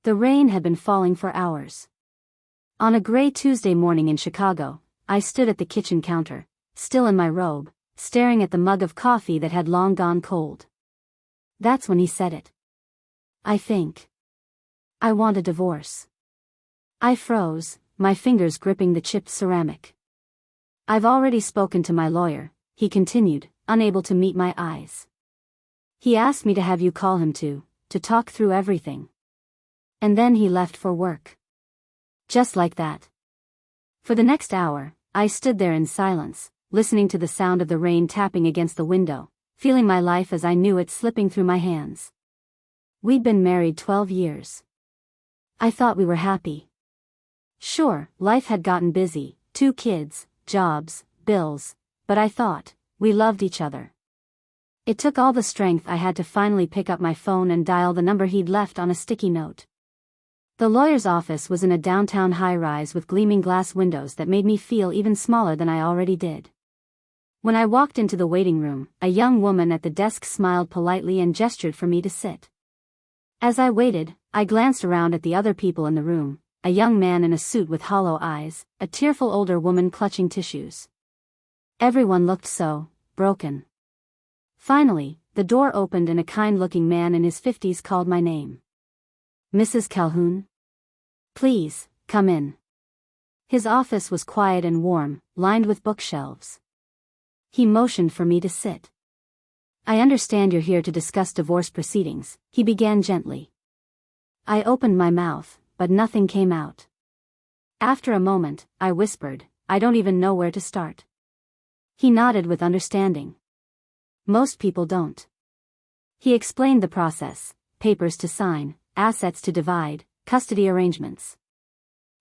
The rain had been falling for hours. On a gray Tuesday morning in Chicago, I stood at the kitchen counter, still in my robe, staring at the mug of coffee that had long gone cold. That's when he said it. I think I want a divorce. I froze, my fingers gripping the chipped ceramic. I've already spoken to my lawyer, he continued, unable to meet my eyes. He asked me to have you call him to talk through everything. And then he left for work. Just like that. For the next hour, I stood there in silence, listening to the sound of the rain tapping against the window, feeling my life as I knew it slipping through my hands. We'd been married 12 years. I thought we were happy. Sure, life had gotten busy, 2 kids, jobs, bills, but I thought, we loved each other. It took all the strength I had to finally pick up my phone and dial the number he'd left on a sticky note. The lawyer's office was in a downtown high-rise with gleaming glass windows that made me feel even smaller than I already did. When I walked into the waiting room, a young woman at the desk smiled politely and gestured for me to sit. As I waited, I glanced around at the other people in the room, a young man in a suit with hollow eyes, a tearful older woman clutching tissues. Everyone looked so broken. Finally, the door opened and a kind-looking man in his 50s called my name. Mrs. Calhoun? Please, come in. His office was quiet and warm, lined with bookshelves. He motioned for me to sit. I understand you're here to discuss divorce proceedings, he began gently. I opened my mouth, but nothing came out. After a moment, I whispered, I don't even know where to start. He nodded with understanding. Most people don't. He explained the process, papers to sign, assets to divide, custody arrangements.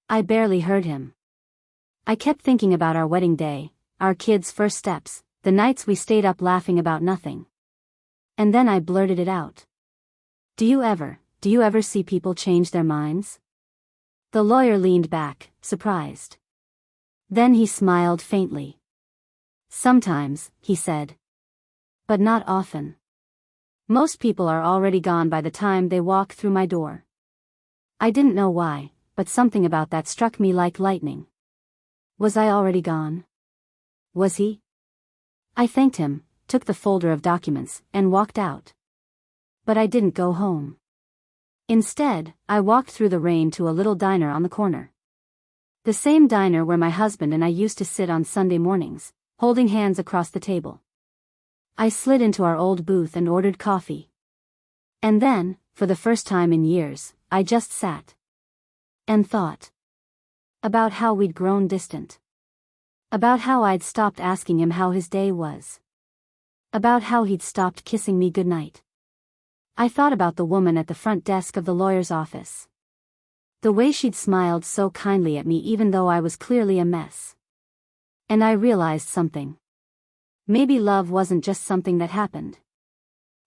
I barely heard him. I kept thinking about our wedding day, our kids' first steps, the nights we stayed up laughing about nothing. And then I blurted it out. Do you ever see people change their minds? The lawyer leaned back, surprised. Then he smiled faintly. Sometimes, he said. But not often. Most people are already gone by the time they walk through my door. I didn't know why, but something about that struck me like lightning. Was I already gone? Was he? I thanked him, took the folder of documents, and walked out. But I didn't go home. Instead, I walked through the rain to a little diner on the corner. The same diner where my husband and I used to sit on Sunday mornings, holding hands across the table. I slid into our old booth and ordered coffee. And then, for the first time in years, I just sat. And thought. About how we'd grown distant. About how I'd stopped asking him how his day was. About how he'd stopped kissing me goodnight. I thought about the woman at the front desk of the lawyer's office. The way she'd smiled so kindly at me even though I was clearly a mess. And I realized something. Maybe love wasn't just something that happened.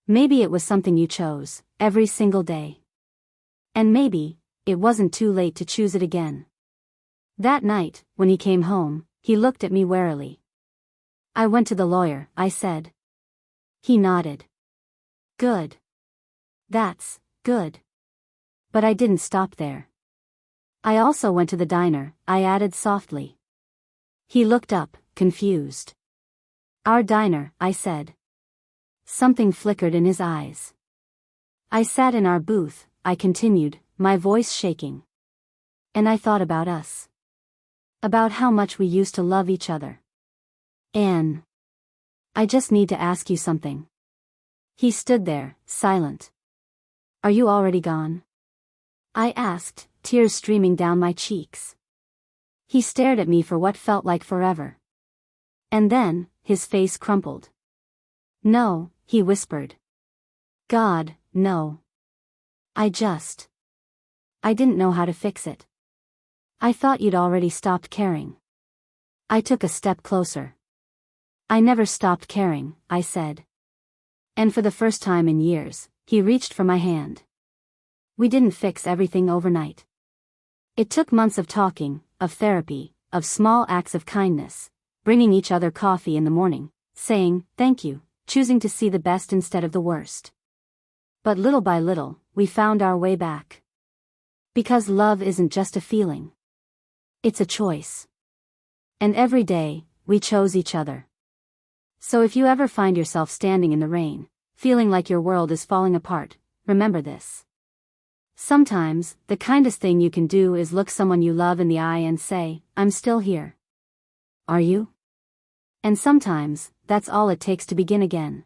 Maybe it was something you chose, every single day. And maybe, it wasn't too late to choose it again. That night, when he came home, he looked at me warily. I went to the lawyer, I said. He nodded. Good. That's good. But I didn't stop there. I also went to the diner, I added softly. He looked up, confused. Our diner, I said. Something flickered in his eyes. I sat in our booth, I continued, my voice shaking. And I thought about us. About how much we used to love each other. Anne. I just need to ask you something. He stood there, silent. Are you already gone? I asked, tears streaming down my cheeks. He stared at me for what felt like forever. And then, his face crumpled. No, he whispered. God, no. I didn't know how to fix it. I thought you'd already stopped caring. I took a step closer. I never stopped caring, I said. And for the first time in years, he reached for my hand. We didn't fix everything overnight. It took months of talking, of therapy, of small acts of kindness, bringing each other coffee in the morning, saying, thank you, choosing to see the best instead of the worst. But little by little, we found our way back. Because love isn't just a feeling. It's a choice. And every day, we chose each other. So if you ever find yourself standing in the rain, feeling like your world is falling apart, remember this. Sometimes, the kindest thing you can do is look someone you love in the eye and say, "I'm still here." Are you? And sometimes, that's all it takes to begin again.